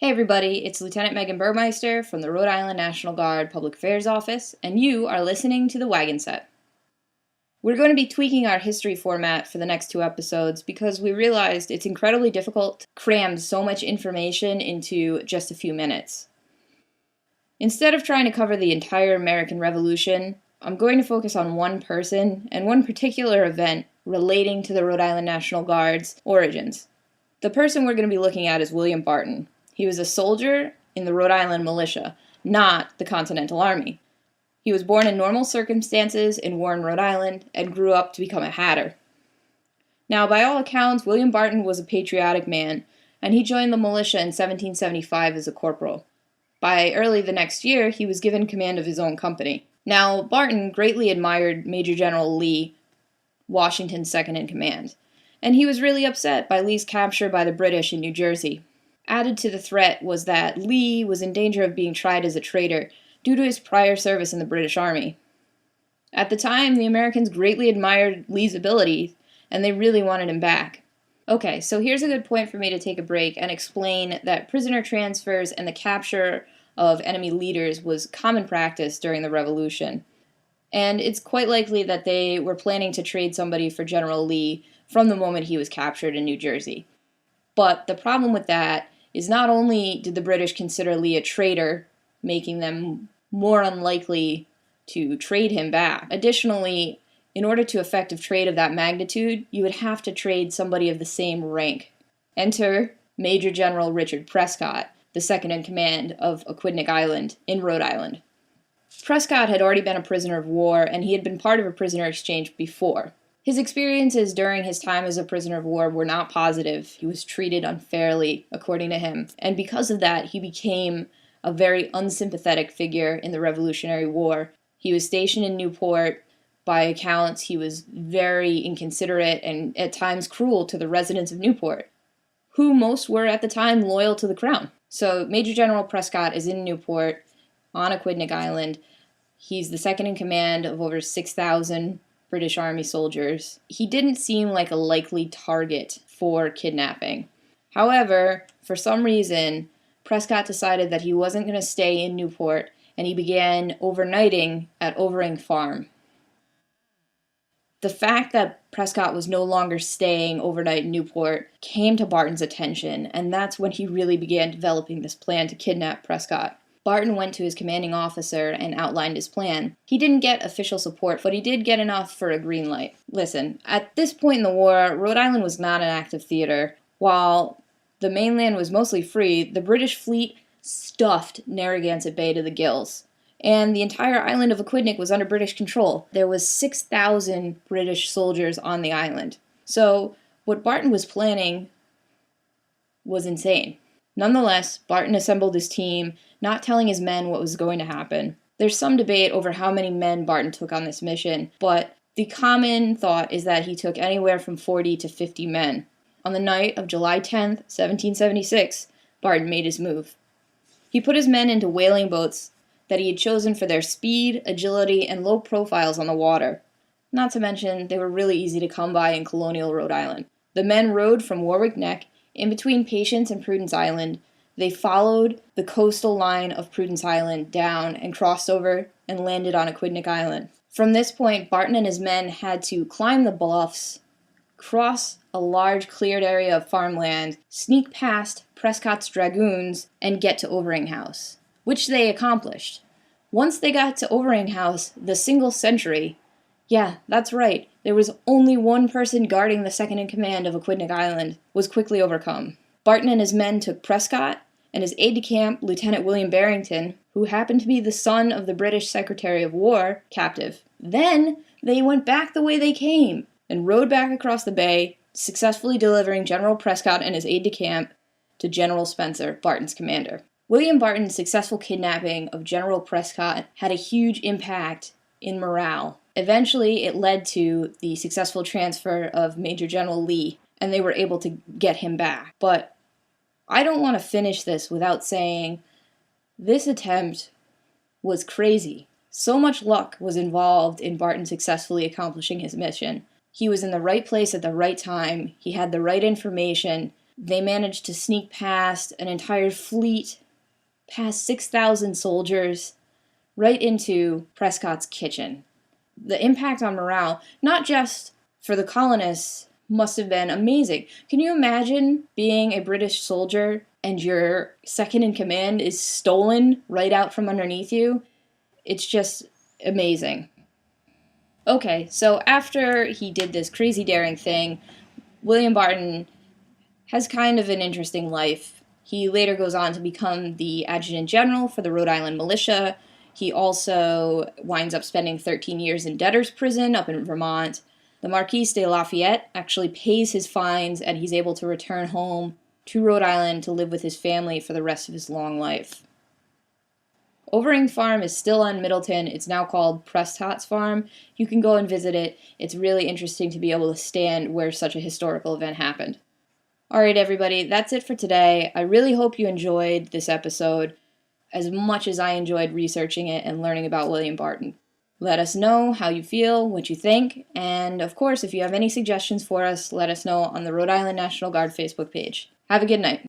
Hey everybody, it's Lieutenant Megan Burmeister from the Rhode Island National Guard Public Affairs Office, and you are listening to the Wagon Set. We're going to be tweaking our history format for the next two episodes because we realized it's incredibly difficult to cram so much information into just a few minutes. Instead of trying to cover the entire American Revolution, I'm going to focus on one person and one particular event relating to the Rhode Island National Guard's origins. The person we're going to be looking at is William Barton. He was a soldier in the Rhode Island militia, not the Continental Army. He was born in normal circumstances in Warren, Rhode Island, and grew up to become a hatter. Now, by all accounts, William Barton was a patriotic man, and he joined the militia in 1775 as a corporal. By early the next year, he was given command of his own company. Now, Barton greatly admired Major General Lee, Washington's second-in-command, and he was really upset by Lee's capture by the British in New Jersey. Added to the threat was that Lee was in danger of being tried as a traitor due to his prior service in the British Army. At the time, the Americans greatly admired Lee's abilities, and they really wanted him back. Okay, so here's a good point for me to take a break and explain that prisoner transfers and the capture of enemy leaders was common practice during the Revolution. And it's quite likely that they were planning to trade somebody for General Lee from the moment he was captured in New Jersey. But the problem with that is not only did the British consider Lee a traitor, making them more unlikely to trade him back. Additionally, in order to effect a trade of that magnitude, you would have to trade somebody of the same rank. Enter Major General Richard Prescott, the second-in-command of Aquidneck Island in Rhode Island. Prescott had already been a prisoner of war, and he had been part of a prisoner exchange before. His experiences during his time as a prisoner of war were not positive. He was treated unfairly, according to him, and because of that, he became a very unsympathetic figure in the Revolutionary War. He was stationed in Newport. By accounts, he was very inconsiderate and at times cruel to the residents of Newport, who most were at the time loyal to the crown. So Major General Prescott is in Newport on Aquidneck Island. He's the second in command of over 6,000 British Army soldiers. He didn't seem like a likely target for kidnapping. However, for some reason, Prescott decided that he wasn't going to stay in Newport, and he began overnighting at Overing Farm. The fact that Prescott was no longer staying overnight in Newport came to Barton's attention, and that's when he really began developing this plan to kidnap Prescott. Barton went to his commanding officer and outlined his plan. He didn't get official support, but he did get enough for a green light. Listen, at this point in the war, Rhode Island was not an active theater. While the mainland was mostly free, the British fleet stuffed Narragansett Bay to the gills, and the entire island of Aquidneck was under British control. There was 6,000 British soldiers on the island. So what Barton was planning was insane. Nonetheless, Barton assembled his team, not telling his men what was going to happen. There's some debate over how many men Barton took on this mission, but the common thought is that he took anywhere from 40 to 50 men. On the night of July 10th, 1776, Barton made his move. He put his men into whaling boats that he had chosen for their speed, agility, and low profiles on the water. Not to mention, they were really easy to come by in colonial Rhode Island. The men rowed from Warwick Neck in between Patience and Prudence Island. They followed the coastal line of Prudence Island down and crossed over and landed on Aquidneck Island. From this point, Barton and his men had to climb the bluffs, cross a large cleared area of farmland, sneak past Prescott's dragoons, and get to Overing House, which they accomplished. Once they got to Overing House, the single sentry, yeah, that's right, there was only one person guarding the second-in-command of Aquidneck Island, was quickly overcome. Barton and his men took Prescott and his aide-de-camp, Lieutenant William Barrington, who happened to be the son of the British Secretary of War, captive. Then they went back the way they came and rowed back across the bay, successfully delivering General Prescott and his aide-de-camp to General Spencer, Barton's commander. William Barton's successful kidnapping of General Prescott had a huge impact in morale. Eventually, it led to the successful transfer of Major General Lee, and they were able to get him back. But I don't want to finish this without saying this attempt was crazy. So much luck was involved in Barton successfully accomplishing his mission. He was in the right place at the right time, he had the right information, They managed to sneak past an entire fleet, past 6,000 soldiers, right into Prescott's kitchen. The impact on morale, not just for the colonists, must have been amazing. Can you imagine being a British soldier and your second in command is stolen right out from underneath you? It's just amazing. Okay, so after he did this crazy daring thing, William Barton has kind of an interesting life. He later goes on to become the adjutant general for the Rhode Island militia. He also winds up spending 13 years in debtor's prison up in Vermont. The Marquis de Lafayette actually pays his fines, and he's able to return home to Rhode Island to live with his family for the rest of his long life. Overing Farm is still on Middleton. It's now called Prescott's Farm. You can go and visit it. It's really interesting to be able to stand where such a historical event happened. Alright, everybody, that's it for today. I really hope you enjoyed this episode as much as I enjoyed researching it and learning about William Barton. Let us know how you feel, what you think, and of course, if you have any suggestions for us, let us know on the Rhode Island National Guard Facebook page. Have a good night.